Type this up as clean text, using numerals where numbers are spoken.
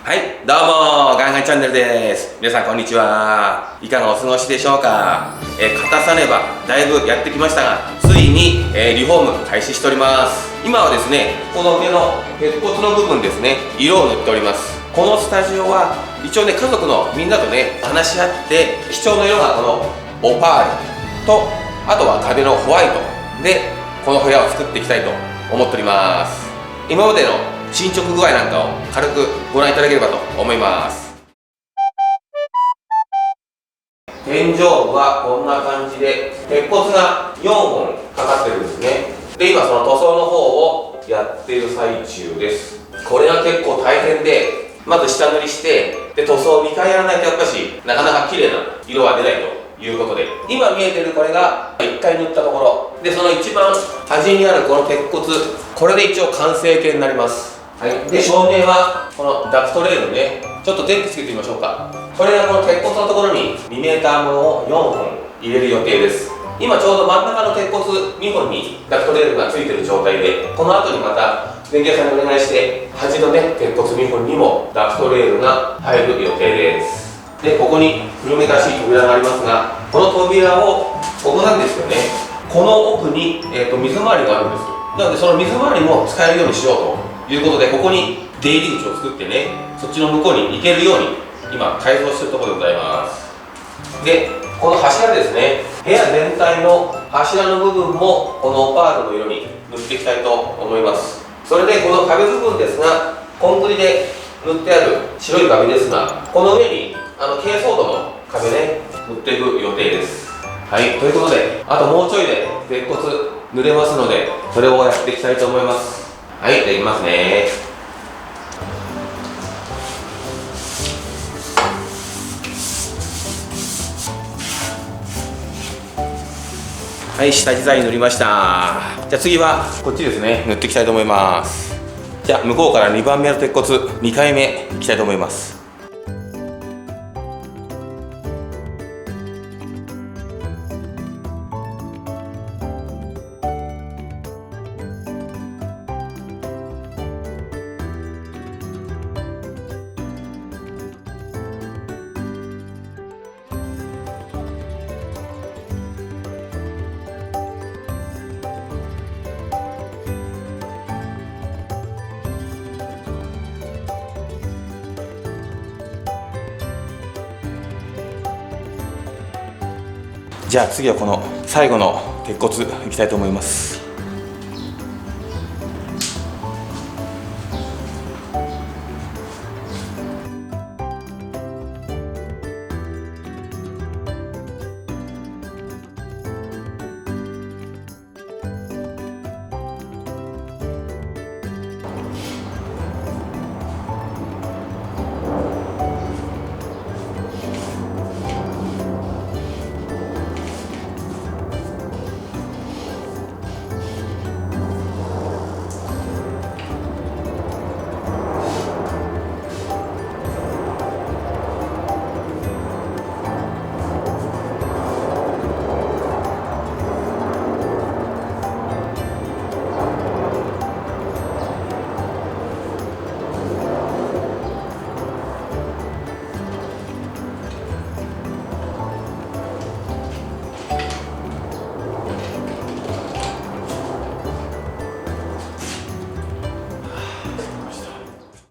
はい、どうもガンガンチャンネルです。皆さんこんにちは。いかがお過ごしでしょうか。片さねばだいぶやってきましたが、ついに、リフォーム開始しております。今はですね、この上の鉄骨の部分ですね、色を塗っております。このスタジオは一応ね、家族のみんなとね話し合って、基調の色がこのオパールと、あとは壁のホワイトでこの部屋を作っていきたいと思っております。今までの進捗具合なんかを軽くご覧いただければと思います。天井部はこんな感じで鉄骨が4本かかってるんですね。で、今その塗装の方をやっている最中です。これが結構大変で、まず下塗りしてで塗装を2回やらないとやっぱしなかなか綺麗な色は出ないということで、今見えてるこれが1回塗ったところで、その一番端にあるこの鉄骨、これで一応完成形になります。はい、で照明はこのダクトレールね、ちょっと電気つけてみましょうか。これがこの鉄骨のところに 2m ものを4本入れる予定です。今ちょうど真ん中の鉄骨2本にダクトレールがついてる状態で、この後にまた電気屋さんにお願いして端のね鉄骨2本にもダクトレールが入る予定です。でここに古めかしい扉がありますが、この扉をここなんですよね、この奥に、水回りがあるんです。なのでその水回りも使えるようにしようということで、ここに出入り口を作ってね、そっちの向こうに行けるように今改造しているところでございます。でこの柱ですね、部屋全体の柱の部分もこのオパールの色に塗っていきたいと思います。それでこの壁部分ですが、コンクリで塗ってある白い壁ですが、この上に珪藻土の壁ね塗っていく予定です。はい、ということであともうちょいで鉄骨塗れますので、それをやっていきたいと思います。はい、できますね。はい、下地材塗りました。じゃあ次はこっちですね、塗っていきたいと思います。じゃあ向こうから2番目の鉄骨2回目いきたいと思います。じゃあ次はこの最後の鉄骨いきたいと思います。